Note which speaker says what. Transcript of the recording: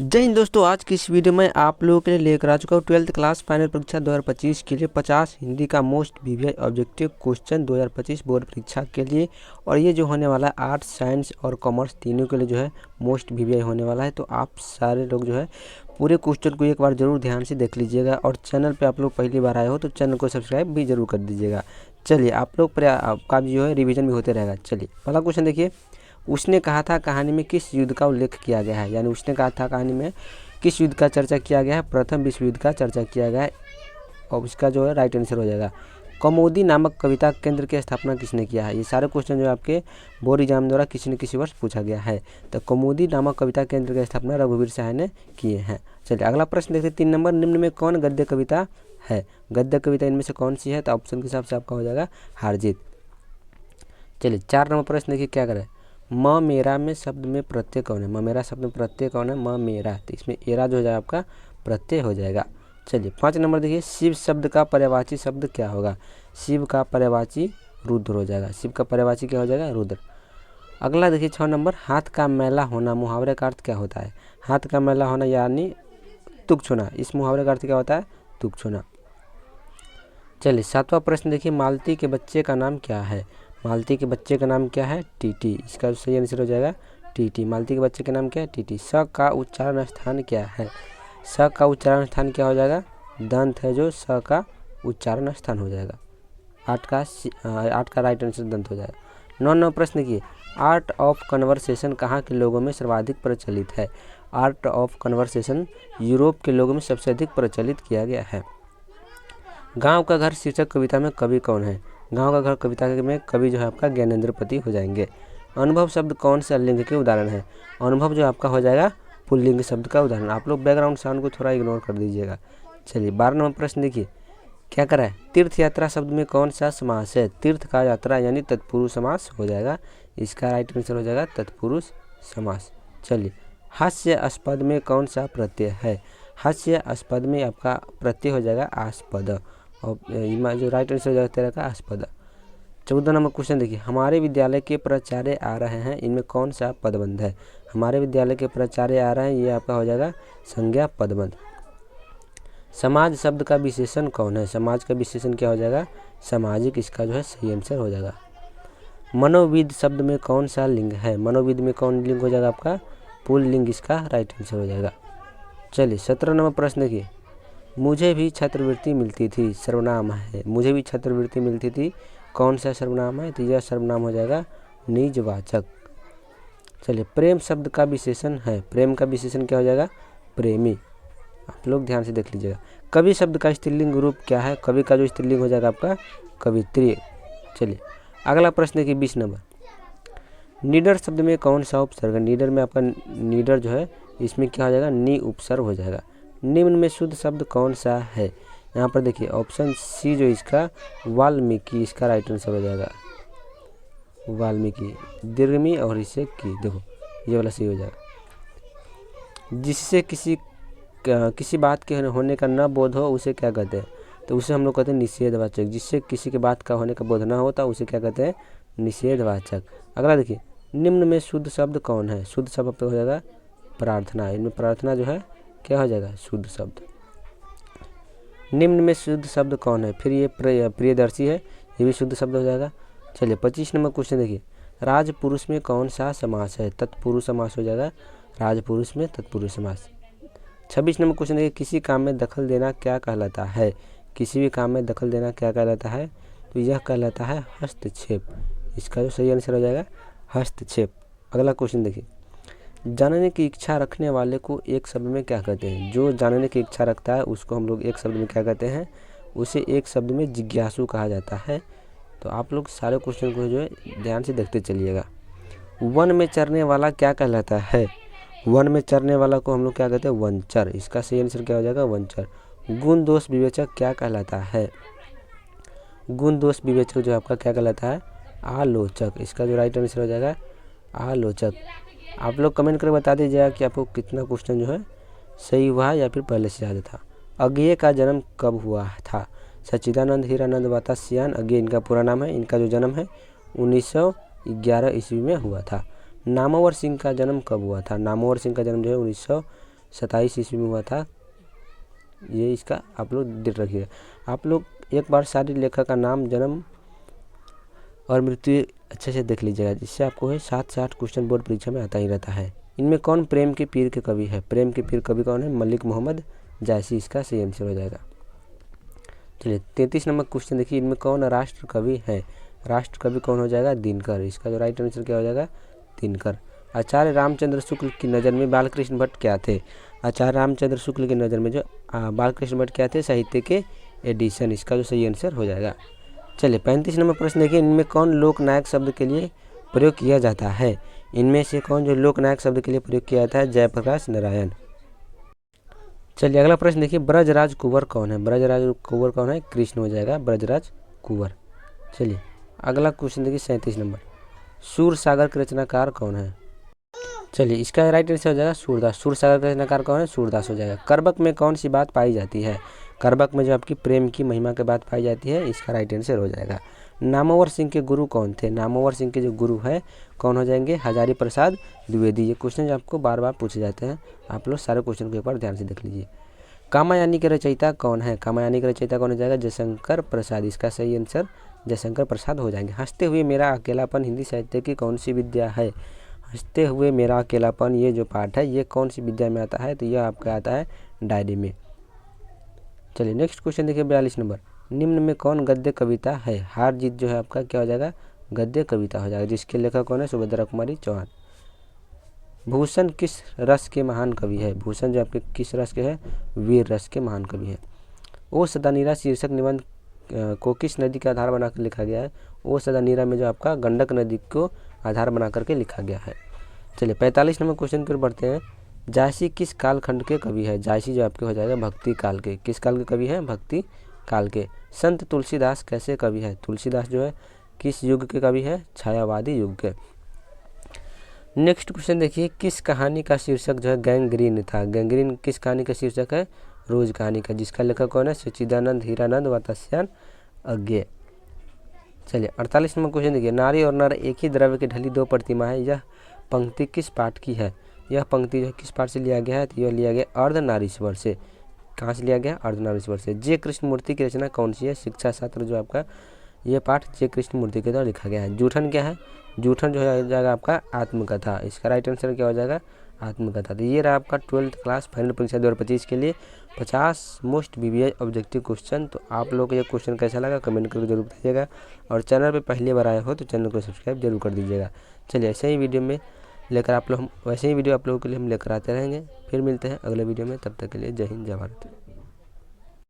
Speaker 1: जय हिंद दोस्तों, आज की इस वीडियो में आप लोगों के लिए लेकर आ चुका हूँ 12th क्लास फाइनल परीक्षा 2025 के लिए 50 हिंदी का most VVI objective question 2025 board परीक्षा के लिए। और ये जो होने वाला है आर्ट्स, साइंस और कॉमर्स तीनों के लिए जो है मोस्ट वीवीआई होने वाला है। तो आप सारे लोग जो है पूरे क्वेश्चन को एक बार ज़रूर ध्यान से देख लीजिएगा। और चैनल पर आप लोग पहली बार आए हो तो चैनल को सब्सक्राइब भी ज़रूर कर दीजिएगा। चलिए, आप लोग पर आपका जो है रिविजन भी होते रहेगा। चलिए, पहला क्वेश्चन देखिए। उसने कहा था कहानी में किस युद्ध का उल्लेख किया गया है, यानी उसने कहा था कहानी में किस युद्ध का चर्चा किया गया है। प्रथम विश्व युद्ध का चर्चा किया गया है और उसका जो है राइट आंसर हो जाएगा। कौमुदी नामक कविता केंद्र की स्थापना किसने किया है। ये सारे क्वेश्चन जो आपके बोर्ड एग्जाम द्वारा किसी न किसी वर्ष पूछा गया है। तो कौमुदी नामक कविता केंद्र की स्थापना रघुवीर सहाय ने किए हैं। चलिए, अगला प्रश्न देखते हैं 3 नंबर। निम्न में कौन गद्य कविता है। गद्य कविता इनमें से कौन सी है, तो ऑप्शन के हिसाब से आपका हो जाएगा हारजीत। चलिए, 4 नंबर प्रश्न देखिए क्या करें। म मेरा में शब्द में प्रत्यय कौन है। म मेरा शब्द में प्रत्यय कौन है, म मेरा। तो इसमें एरा जो हो जाएगा आपका प्रत्यय हो जाएगा। चलिए, 5 नंबर देखिए। शिव शब्द का पर्यायवाची शब्द क्या होगा। शिव का पर्यायवाची रुद्र हो जाएगा। शिव का पर्यायवाची क्या हो जाएगा, रुद्र। अगला देखिए 6 नंबर। हाथ का मैला होना मुहावरे का अर्थ क्या होता है। हाथ का मैला होना यानी तुक छूना। इस मुहावरे का अर्थ क्या होता है, तुक छूना। चलिए, 7वां प्रश्न देखिए। मालती के बच्चे का नाम क्या है। मालती के बच्चे का नाम क्या है, टीटी। इसका सही आंसर हो जाएगा टीटी। मालती के बच्चे का नाम क्या है, टीटी। स का उच्चारण स्थान क्या है। स का उच्चारण स्थान क्या हो जाएगा, दंत है जो स का उच्चारण स्थान हो जाएगा। 8 का राइट आंसर दंत हो जाएगा। 9 नंबर प्रश्न देखिए। आर्ट ऑफ कन्वर्सेशन कहाँ के लोगों में सर्वाधिक प्रचलित है। आर्ट ऑफ कन्वर्सेशन यूरोप के लोगों में सबसे अधिक प्रचलित किया गया है। गांव का घर शीर्षक कविता में कवि कौन है। गांव का घर कविता में कवि जो है आपका ज्ञानेंद्रपति हो जाएंगे। अनुभव शब्द कौन से लिंग के उदाहरण है। अनुभव जो आपका हो जाएगा पुल्लिंग शब्द का उदाहरण। आप लोग बैकग्राउंड साउंड को थोड़ा इग्नोर कर दीजिएगा। चलिए, 12 नंबर प्रश्न देखिए क्या करा है। तीर्थ यात्रा शब्द में कौन सा समास है। तीर्थ का यात्रा यानी तत्पुरुष समास हो जाएगा। इसका राइट आंसर हो जाएगा तत्पुरुष समास। चलिए, हास्यास्पद में कौन सा प्रत्यय है। हास्यास्पद में आपका प्रत्यय हो जाएगा आस्पद। और जो राइट आंसर हो जाएगा 13 का आस्पद। 14 नंबर क्वेश्चन देखिए। हमारे विद्यालय के प्राचार्य आ रहे हैं, इनमें कौन सा पदबंध है। हमारे विद्यालय के प्राचार्य आ रहे हैं, ये आपका हो जाएगा संज्ञा पदबंध। समाज शब्द का विशेषण कौन है। समाज का विशेषण क्या हो जाएगा, सामाजिक। इसका जो है सही आंसर हो जाएगा। मनोविद शब्द में कौन सा लिंग है। मनोविद में कौन लिंग हो जाएगा आपका, पुल्लिंग। इसका राइट आंसर हो जाएगा। चलिए, 17 नंबर प्रश्न देखिए। मुझे भी छात्रवृत्ति मिलती थी सर्वनाम है। मुझे भी छात्रवृत्ति मिलती थी, कौन सा सर्वनाम है, तो यह सर्वनाम हो जाएगा निजवाचक। चलिए, प्रेम शब्द का विशेषण है। प्रेम का विशेषण क्या हो जाएगा, प्रेमी। आप लोग ध्यान से देख लीजिएगा। कवि शब्द का स्त्रीलिंग रूप क्या है। कवि का जो स्त्रीलिंग हो जाएगा आपका कवित्री। चलिए, अगला प्रश्न देखिए 20 नंबर। निडर शब्द में कौन सा उपसर्ग है। निडर में आपका निडर जो है इसमें क्या हो जाएगा, नि उपसर्ग हो जाएगा। निम्न में शुद्ध शब्द कौन सा है। यहाँ पर देखिए ऑप्शन सी जो इसका वाल्मीकि। इसका राइट आंसर हो जाएगा वाल्मीकि। दीर्घमी और इसे की, देखो ये वाला सही हो जाएगा। जिससे किसी बात के होने का न बोध हो उसे क्या कहते हैं, तो उसे हम लोग कहते हैं निषेधवाचक। जिससे किसी के बात का होने का बोध न होता उसे क्या कहते हैं, निषेधवाचक। अगला देखिए। निम्न में शुद्ध शब्द कौन है। शुद्ध शब्द हो जाएगा प्रार्थना। इनमें प्रार्थना जो है क्या हो जाएगा, शुद्ध शब्द। निम्न में शुद्ध शब्द कौन है। फिर ये प्रियदर्शी है, ये भी शुद्ध शब्द हो जाएगा। चलिए, 25 नंबर क्वेश्चन देखिए। राजपुरुष में कौन सा समास है। तत्पुरुष समास हो जाएगा राजपुरुष में तत्पुरुष समास। 26 नंबर क्वेश्चन देखिए। किसी काम में दखल देना क्या कहलाता है। किसी भी काम में दखल देना क्या कहलाता है, तो यह कहलाता है हस्तक्षेप। इसका जो सही आंसर हो जाएगा हस्तक्षेप। अगला क्वेश्चन देखिए। जानने की इच्छा रखने वाले को एक शब्द में क्या कहते हैं। जो जानने की इच्छा रखता है उसको हम लोग एक शब्द में क्या कहते हैं, उसे एक शब्द में जिज्ञासु कहा जाता है। तो आप लोग सारे क्वेश्चन को जो है ध्यान से देखते चलिएगा। वन में चरने वाला क्या कहलाता है। वन में चरने वाला को हम लोग क्या कहते हैं, वनचर। इसका सही आंसर क्या हो जाएगा, वनचर। गुण दोष विवेचक क्या कहलाता है। गुण दोष विवेचक जो आपका क्या कहलाता है, आलोचक। इसका जो राइट आंसर हो जाएगा आलोचक। आप लोग कमेंट करके बता दीजिएगा कि आपको कितना क्वेश्चन जो है सही हुआ या फिर पहले से ज़्यादा था। अज्ञेय का जन्म कब हुआ था। सच्चिदानंद हीरानंद वातास्यायन अज्ञेय इनका पूरा नाम है। इनका जो जन्म है 1911 ईस्वी में हुआ था। नामवर सिंह का जन्म कब हुआ था। नामवर सिंह का जन्म जो है 27 ईस्वी में हुआ था। ये इसका आप लोग देख रखिए। आप लोग एक बार सारे लेखक का नाम, जन्म और मृत्यु अच्छे से देख लीजिएगा, जिससे आपको है 7 से 8 क्वेश्चन बोर्ड परीक्षा में आता ही रहता है। इनमें कौन प्रेम के पीर के कवि है? प्रेम के पीर कवि कौन है? मलिक मोहम्मद जायसी इसका सही आंसर हो जाएगा। चलिए 33 नंबर क्वेश्चन देखिए, इनमें कौन राष्ट्र कवि है? राष्ट्र कवि कौन हो जाएगा? दिनकर। इसका जो राइट आंसर क्या हो जाएगा? दिनकर। आचार्य रामचंद्र शुक्ल की नज़र में बालकृष्ण भट्ट क्या थे? आचार्य रामचंद्र शुक्ल की नज़र में जो बालकृष्ण भट्ट क्या थे? साहित्य के एडिशन। इसका जो सही आंसर हो जाएगा। चलिए 35 नंबर प्रश्न देखिए, इनमें कौन लोकनायक शब्द के लिए प्रयोग किया जाता है? इनमें से कौन जो लोकनायक शब्द के लिए प्रयोग किया जाता है? जयप्रकाश नारायण। चलिए अगला प्रश्न देखिए, ब्रजराज कुंवर कौन है? ब्रजराज कुंवर कौन है? कृष्ण हो जाएगा ब्रजराज कुंवर। चलिए अगला क्वेश्चन देखिए 37 नंबर, सूरसागर के रचनाकार कौन है? चलिए इसका राइट आंसर हो जाएगा सूरदास। सूरसागर का रचनाकार कौन है? सूरदास हो जाएगा। करबक में कौन सी बात पाई जाती है? करबक में जो आपकी प्रेम की महिमा के बात पाई जाती है, इसका राइट आंसर हो जाएगा। नामवर सिंह के गुरु कौन थे? नामवर सिंह के जो गुरु है कौन हो जाएंगे? हजारी प्रसाद द्विवेदी। ये क्वेश्चन जो आपको बार बार पूछे जाते हैं, आप लोग सारे क्वेश्चन के ऊपर ध्यान से देख लीजिए। कामायनी के रचयिता कौन है? कामायनी के रचयिता कौन हो जाएगा? जयशंकर प्रसाद। इसका सही आंसर जयशंकर प्रसाद हो जाएंगे। हंसते हुए मेरा अकेलापन हिंदी साहित्य की कौन सी विद्या है? हंसते हुए मेरा अकेलापन ये जो पाठ है, ये कौन सी विद्या में आता है? तो यह आपका आता है डायरी में। चलिए नेक्स्ट क्वेश्चन देखिए 42 नंबर, निम्न में कौन गद्य कविता है? हार जीत जो है आपका क्या हो जाएगा? गद्य कविता हो जाएगा, जिसके लेखक कौन है? सुभद्रा कुमारी चौहान। भूषण किस रस के महान कवि है? भूषण जो आपके किस रस के है? वीर रस के महान कवि है। ओ सदा नीरा शीर्षक निबंध को किस नदी का आधार बनाकर लिखा गया है? ओ सदा नीरा में जो आपका गंडक नदी को आधार बना करके लिखा गया है। चलिए 45 नंबर क्वेश्चन की ओर बढ़ते हैं। जायसी किस कालखंड के कवि है? जायसी जो आपके हो जाएगा भक्ति काल के। किस काल के कवि है? भक्ति काल के। संत तुलसीदास कैसे कवि है? तुलसीदास जो है किस युग के कवि है? छायावादी युग के। नेक्स्ट क्वेश्चन देखिए, किस कहानी का शीर्षक जो है गैंग्रीन था? गैंग्रीन किस कहानी का शीर्षक है? रोज कहानी का, जिसका लेखक कौन है? सच्चिदानंद हीरानंद वात्स्यायन अज्ञे। चलिए 48 नंबर क्वेश्चन देखिए, नारी और नर एक ही द्रव्य की ढली दो प्रतिमा है, यह पंक्ति किस पाठ की है? यह पंक्ति जो किस पाठ से लिया गया है? तो यह लिया गया अर्धनारीश्वर से। कहाँ से लिया गया? अर्धनारीश्वर से। जे कृष्णमूर्ति की रचना कौन सी है? शिक्षा शास्त्र जो आपका ये पाठ जे कृष्णमूर्ति के द्वारा लिखा गया है। जूठन क्या है? जूठन जो है जाएगा आपका आत्मकथा। इसका राइट आंसर क्या हो जाएगा? आत्मकथा। तो ये रहा आपका 12th क्लास फाइनल परीक्षा 2025 के लिए 50 मोस्ट वीवीआई ऑब्जेक्टिव क्वेश्चन। तो आप लोग को ये क्वेश्चन कैसा लगा कमेंट करके जरूर बताइएगा, और चैनल पे पहली बार आए हो तो चैनल को सब्सक्राइब जरूर कर दीजिएगा। चलिए ऐसे ही वीडियो में लेकर आप लोग वैसे ही वीडियो आप लोगों के लिए हम लेकर आते रहेंगे। फिर मिलते हैं अगले वीडियो में, तब तक के लिए जय हिंद जय भारत।